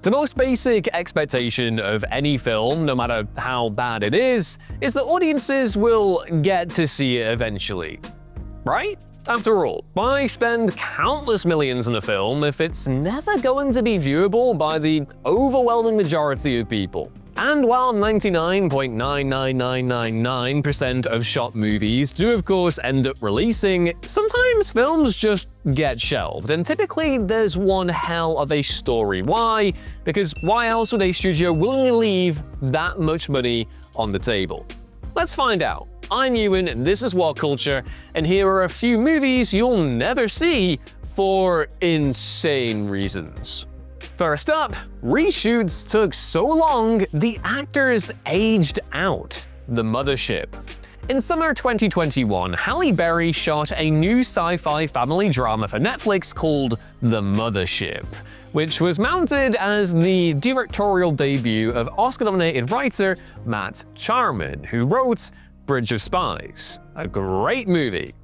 The most basic expectation of any film, no matter how bad it is that audiences will get to see it eventually. Right? After all, why spend countless millions on a film if it's never going to be viewable by the overwhelming majority of people? And while 99.99999% of shot movies do of course end up releasing, sometimes films just get shelved, and typically there's one hell of a story. Why? Because why else would a studio willingly leave that much money on the table? Let's find out. I'm Ewan, and this is Whatculture, and here are a few movies you'll never see for insane reasons. First up, reshoots took so long, the actors aged out. The Mothership. In summer 2021, Halle Berry shot a new sci-fi family drama for Netflix called The Mothership, which was mounted as the directorial debut of Oscar-nominated writer Matt Charman, who wrote Bridge of Spies, a great movie.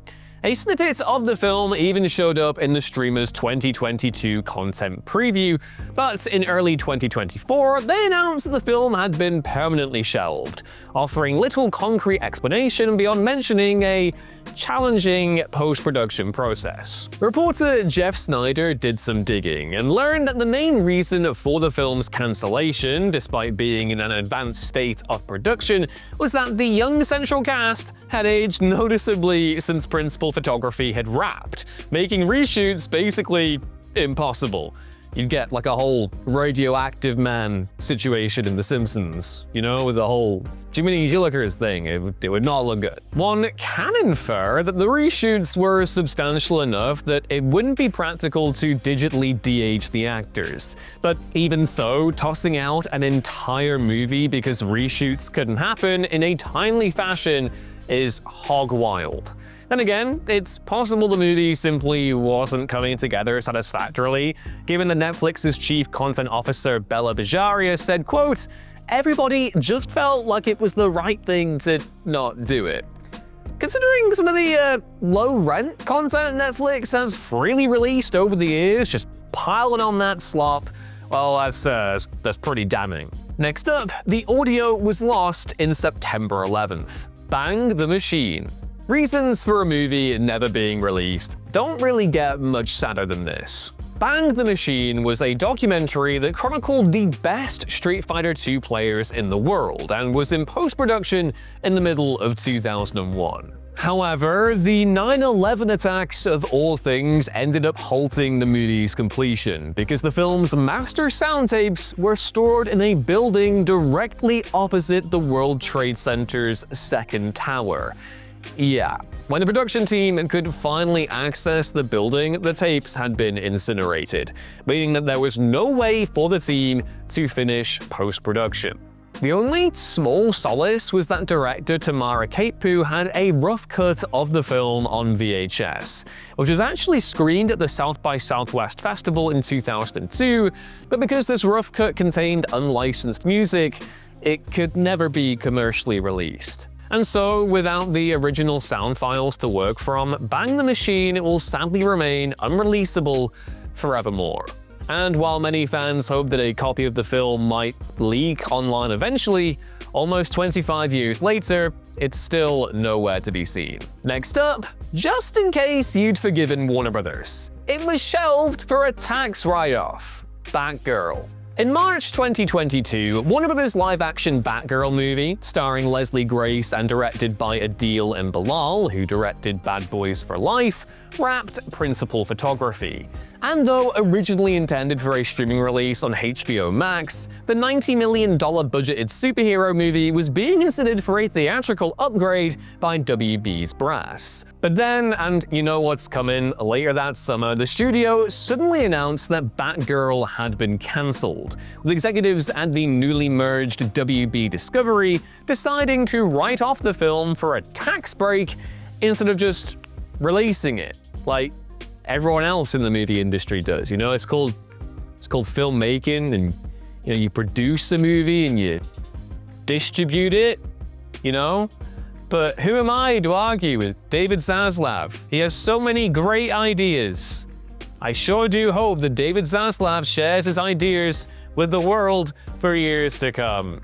A snippet of the film even showed up in the streamer's 2022 content preview, but in early 2024, they announced that the film had been permanently shelved, offering little concrete explanation beyond mentioning a challenging post-production process. Reporter Jeff Snyder did some digging and learned that the main reason for the film's cancellation, despite being in an advanced state of production, was that the young central cast had aged noticeably since principal photography had wrapped, making reshoots basically impossible. You'd get like a whole radioactive man situation in The Simpsons, you know, with the whole Jiminy Gillikers thing. It would not look good. One can infer that the reshoots were substantial enough that it wouldn't be practical to digitally de-age the actors. But even so, tossing out an entire movie because reshoots couldn't happen in a timely fashion is hog wild. Then again, it's possible the movie simply wasn't coming together satisfactorily, given that Netflix's chief content officer Bella Bajaria said, quote, "Everybody just felt like it was the right thing to not do it." Considering some of the low-rent content Netflix has freely released over the years, just piling on that slop, well, that's pretty damning. Next up, the audio was lost in September 11th. Bang the Machine. Reasons for a movie never being released don't really get much sadder than this. Bang the Machine was a documentary that chronicled the best Street Fighter II players in the world and was in post-production in the middle of 2001. However, the 9/11 attacks of all things ended up halting the movie's completion because the film's master sound tapes were stored in a building directly opposite the World Trade Center's second tower. Yeah, when the production team could finally access the building, the tapes had been incinerated, meaning that there was no way for the team to finish post-production. The only small solace was that director Tamara Kapepu had a rough cut of the film on VHS, which was actually screened at the South by Southwest Festival in 2002, but because this rough cut contained unlicensed music, it could never be commercially released. And so, without the original sound files to work from, Bang the Machine will sadly remain unreleasable forevermore. And while many fans hope that a copy of the film might leak online eventually, almost 25 years later, it's still nowhere to be seen. Next up, just in case you'd forgiven Warner Brothers, it was shelved for a tax write-off. Batgirl. In March 2022, Warner Bros. Live-action Batgirl movie, starring Leslie Grace and directed by Adil and Bilal, who directed Bad Boys for Life, wrapped principal photography. And though originally intended for a streaming release on HBO Max, the $90 million budgeted superhero movie was being considered for a theatrical upgrade by WB's brass. But then, and you know what's coming, later that summer, the studio suddenly announced that Batgirl had been cancelled, with executives at the newly merged WB Discovery deciding to write off the film for a tax break instead of just releasing it, like everyone else in the movie industry does. You know, it's called filmmaking, and you know, you produce a movie and you distribute it, you know? But who am I to argue with David Zaslav? He has so many great ideas. I sure do hope that David Zaslav shares his ideas with the world for years to come.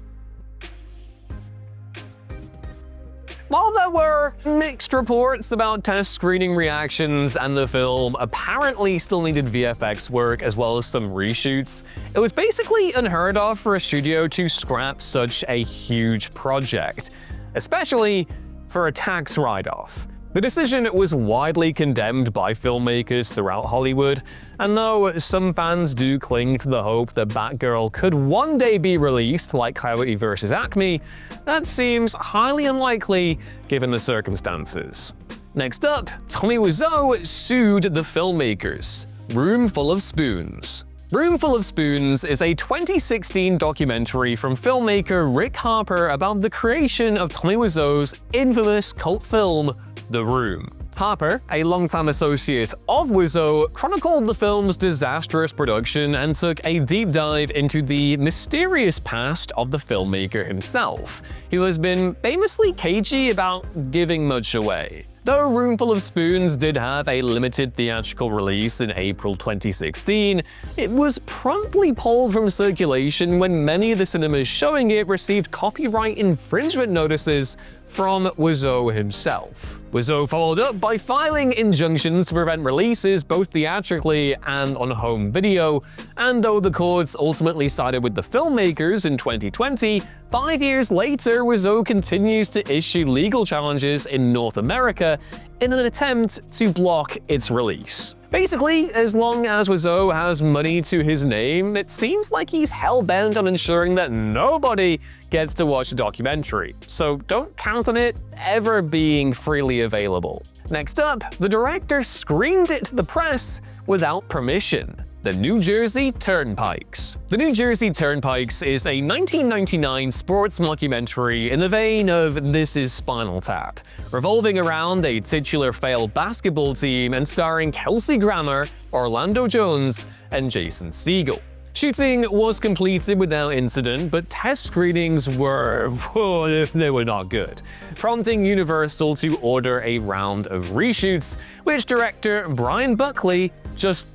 While there were mixed reports about test screening reactions and the film apparently still needed VFX work as well as some reshoots, it was basically unheard of for a studio to scrap such a huge project, especially for a tax write-off. The decision was widely condemned by filmmakers throughout Hollywood, and though some fans do cling to the hope that Batgirl could one day be released like Coyote vs. Acme, that seems highly unlikely given the circumstances. Next up, Tommy Wiseau sued the filmmakers. Room Full of Spoons. Room Full of Spoons is a 2016 documentary from filmmaker Rick Harper about the creation of Tommy Wiseau's infamous cult film, The Room. Harper, a longtime associate of Wiseau, chronicled the film's disastrous production and took a deep dive into the mysterious past of the filmmaker himself, who has been famously cagey about giving much away. Though Room Full of Spoons did have a limited theatrical release in April 2016, it was promptly pulled from circulation when many of the cinemas showing it received copyright infringement notices from Wiseau himself. Wiseau followed up by filing injunctions to prevent releases both theatrically and on home video, and though the courts ultimately sided with the filmmakers in 2020, 5 years later Wiseau continues to issue legal challenges in North America in an attempt to block its release. Basically, as long as Wiseau has money to his name, it seems like he's hell-bent on ensuring that nobody gets to watch the documentary, so don't count on it ever being freely available. Next up, the director screened it to the press without permission. The New Jersey Turnpikes. The New Jersey Turnpikes is a 1999 sports mockumentary in the vein of This Is Spinal Tap, revolving around a titular failed basketball team and starring Kelsey Grammer, Orlando Jones, and Jason Segel. Shooting was completed without incident, but test screenings were, well, they were not good, prompting Universal to order a round of reshoots, which director Brian Buckley just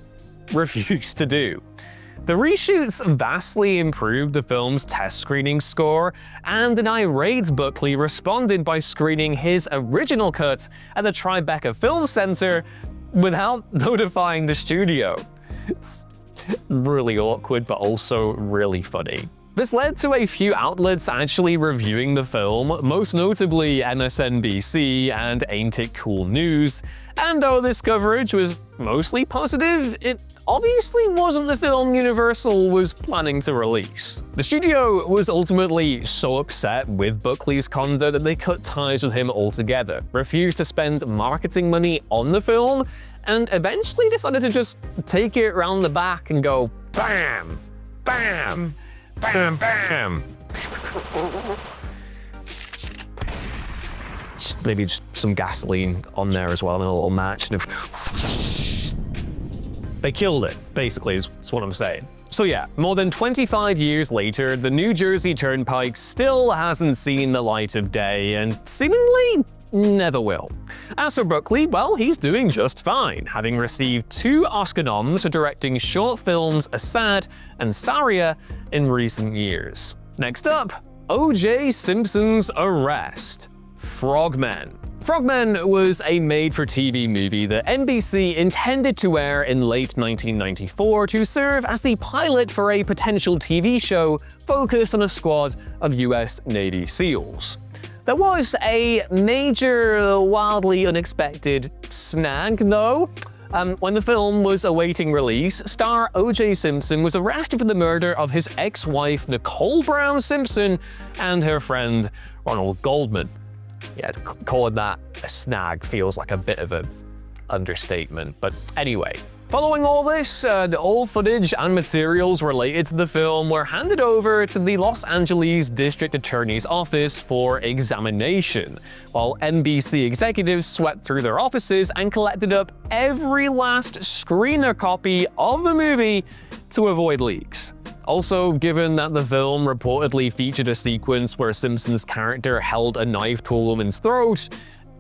refused to do. The reshoots vastly improved the film's test screening score, and an irate Buckley responded by screening his original cut at the Tribeca Film Center without notifying the studio. It's really awkward, but also really funny. This led to a few outlets actually reviewing the film, most notably MSNBC and Ain't It Cool News, and though this coverage was mostly positive, it obviously wasn't the film Universal was planning to release. The studio was ultimately so upset with Buckley's conduct that they cut ties with him altogether, refused to spend marketing money on the film, and eventually decided to just take it around the back and go bam, bam, bam, bam. Maybe just some gasoline on there as well in a little match. And they killed it, basically, is what I'm saying. So yeah, more than 25 years later, the New Jersey Turnpike still hasn't seen the light of day and seemingly never will. As for Buckley, well, he's doing just fine, having received 2 Oscar noms for directing short films Assad and Saria in recent years. Next up, O.J. Simpson's arrest. Frogmen. Frogmen was a made-for-TV movie that NBC intended to air in late 1994 to serve as the pilot for a potential TV show focused on a squad of US Navy SEALs. There was a major, wildly unexpected snag, though. When the film was awaiting release, star O.J. Simpson was arrested for the murder of his ex-wife Nicole Brown Simpson and her friend Ronald Goldman. Yeah, calling that a snag feels like a bit of an understatement, but anyway. Following all this, all footage and materials related to the film were handed over to the Los Angeles District Attorney's Office for examination, while NBC executives swept through their offices and collected up every last screener copy of the movie to avoid leaks. Also, given that the film reportedly featured a sequence where Simpson's character held a knife to a woman's throat,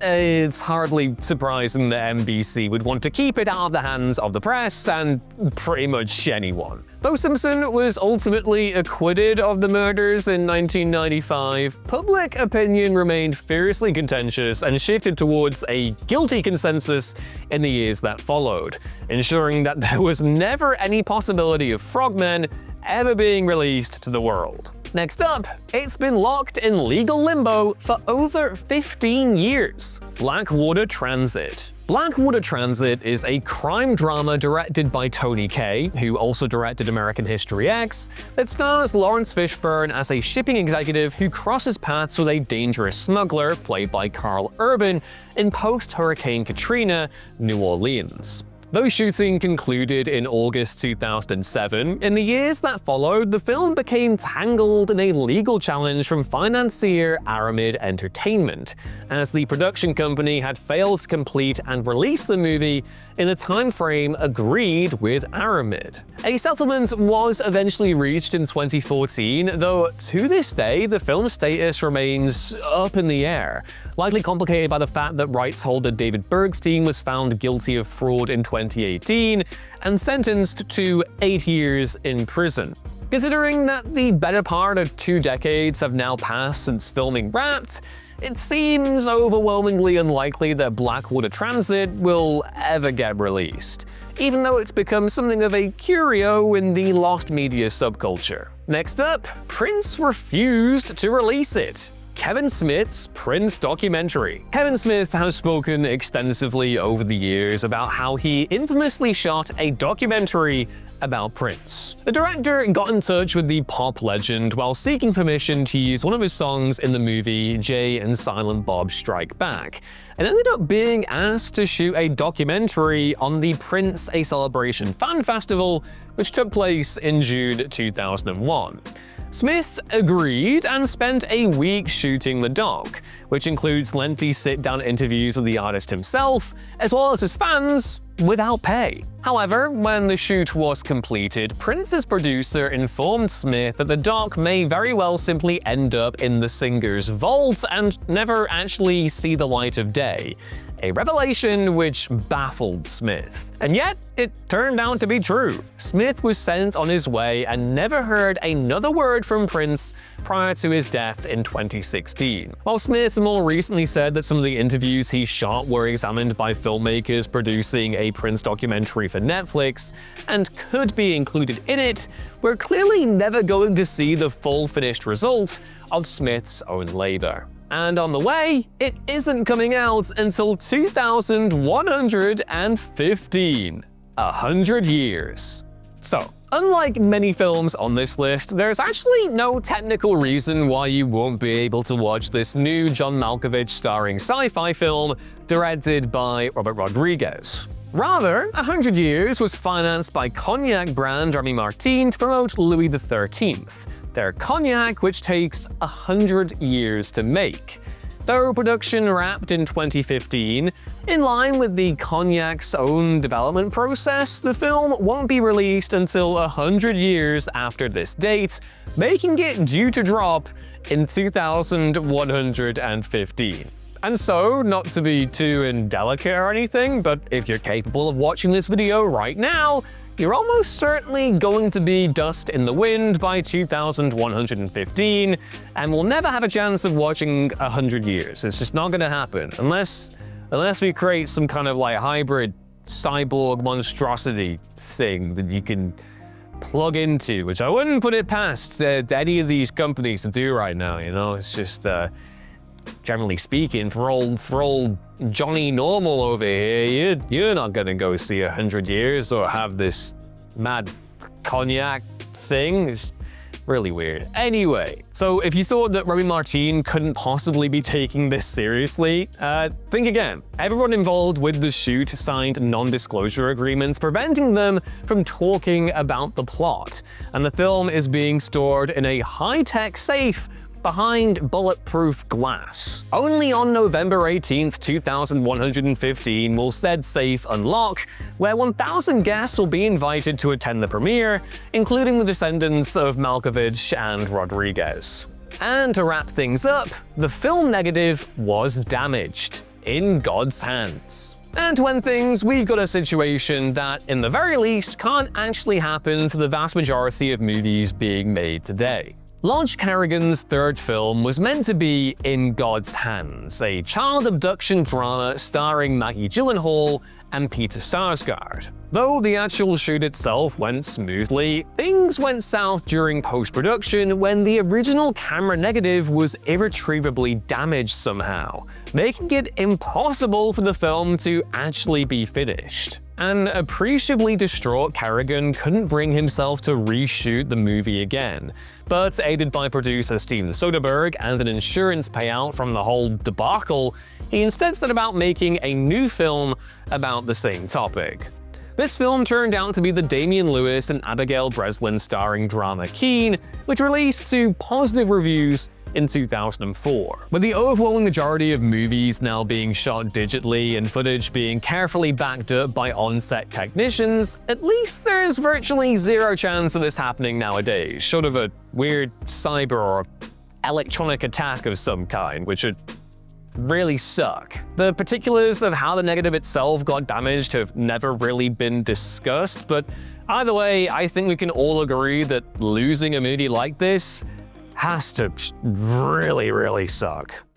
it's hardly surprising that NBC would want to keep it out of the hands of the press and pretty much anyone. Though Simpson was ultimately acquitted of the murders in 1995, public opinion remained fiercely contentious and shifted towards a guilty consensus in the years that followed, ensuring that there was never any possibility of Frogmen ever being released to the world. Next up, it's been locked in legal limbo for over 15 years. Blackwater Transit. Blackwater Transit is a crime drama directed by Tony Kaye, who also directed American History X, that stars Lawrence Fishburne as a shipping executive who crosses paths with a dangerous smuggler, played by Carl Urban, in post-Hurricane Katrina, New Orleans. Though shooting concluded in August 2007, in the years that followed, the film became tangled in a legal challenge from financier Aramid Entertainment, as the production company had failed to complete and release the movie in the time frame agreed with Aramid. A settlement was eventually reached in 2014, though to this day the film's status remains up in the air, likely complicated by the fact that rights holder David Bergstein was found guilty of fraud in 2018 and sentenced to 8 years in prison. Considering that the better part of 2 decades have now passed since filming wrapped, it seems overwhelmingly unlikely that Blackwater Transit will ever get released, even though it's become something of a curio in the lost media subculture. Next up, Prince refused to release it. Kevin Smith's Prince documentary. Kevin Smith has spoken extensively over the years about how he infamously shot a documentary about Prince. The director got in touch with the pop legend while seeking permission to use one of his songs in the movie Jay and Silent Bob Strike Back, and ended up being asked to shoot a documentary on the Prince A Celebration fan festival, which took place in June 2001. Smith agreed and spent a week shooting the doc, which includes lengthy sit-down interviews with the artist himself, as well as his fans, without pay. However, when the shoot was completed, Prince's producer informed Smith that the doc may very well simply end up in the singer's vault and never actually see the light of day. A revelation which baffled Smith. And yet, it turned out to be true. Smith was sent on his way and never heard another word from Prince prior to his death in 2016. While Smith more recently said that some of the interviews he shot were examined by filmmakers producing a Prince documentary for Netflix and could be included in it, we're clearly never going to see the full finished result of Smith's own labor. And on the way, it isn't coming out until 2115. 100 years. So, unlike many films on this list, there's actually no technical reason why you won't be able to watch this new John Malkovich starring sci-fi film directed by Robert Rodriguez. Rather, 100 Years was financed by cognac brand Remy Martin to promote Louis XIII, their cognac which takes 100 years to make. Though production wrapped in 2015, in line with the cognac's own development process, the film won't be released until 100 years after this date, making it due to drop in 2115. And so, not to be too indelicate or anything, but if you're capable of watching this video right now, you're almost certainly going to be dust in the wind by 2115, and we'll never have a chance of watching 100 years. It's just not gonna happen, unless we create some kind of like hybrid cyborg monstrosity thing that you can plug into, which I wouldn't put it past any of these companies to do right now, you know? It's just, generally speaking, for old Johnny Normal over here, you're not gonna go see 100 years or have this mad cognac thing. It's really weird. Anyway, so if you thought that Remy Martin couldn't possibly be taking this seriously, think again. Everyone involved with the shoot signed non-disclosure agreements preventing them from talking about the plot, and the film is being stored in a high-tech safe behind bulletproof glass. Only on November 18th, 2115 will said safe unlock, where 1,000 guests will be invited to attend the premiere, including the descendants of Malkovich and Rodriguez. And to wrap things up, the film negative was damaged. in God's hands. And when we've got a situation that, in the very least, can't actually happen to the vast majority of movies being made today. Lodge Carrigan's third film was meant to be In God's Hands, a child abduction drama starring Maggie Gyllenhaal and Peter Sarsgaard. Though the actual shoot itself went smoothly, things went south during post-production when the original camera negative was irretrievably damaged somehow, making it impossible for the film to actually be finished. An appreciably distraught Carrigan couldn't bring himself to reshoot the movie again, but aided by producer Steven Soderbergh and an insurance payout from the whole debacle, he instead set about making a new film about the same topic. This film turned out to be the Damian Lewis and Abigail Breslin starring drama Keen, which released to positive reviews in 2004. With the overwhelming majority of movies now being shot digitally and footage being carefully backed up by on-set technicians, at least there's virtually zero chance of this happening nowadays, short of a weird cyber or electronic attack of some kind, which would really suck. The particulars of how the negative itself got damaged have never really been discussed, but either way, I think we can all agree that losing a movie like this has to really, really suck.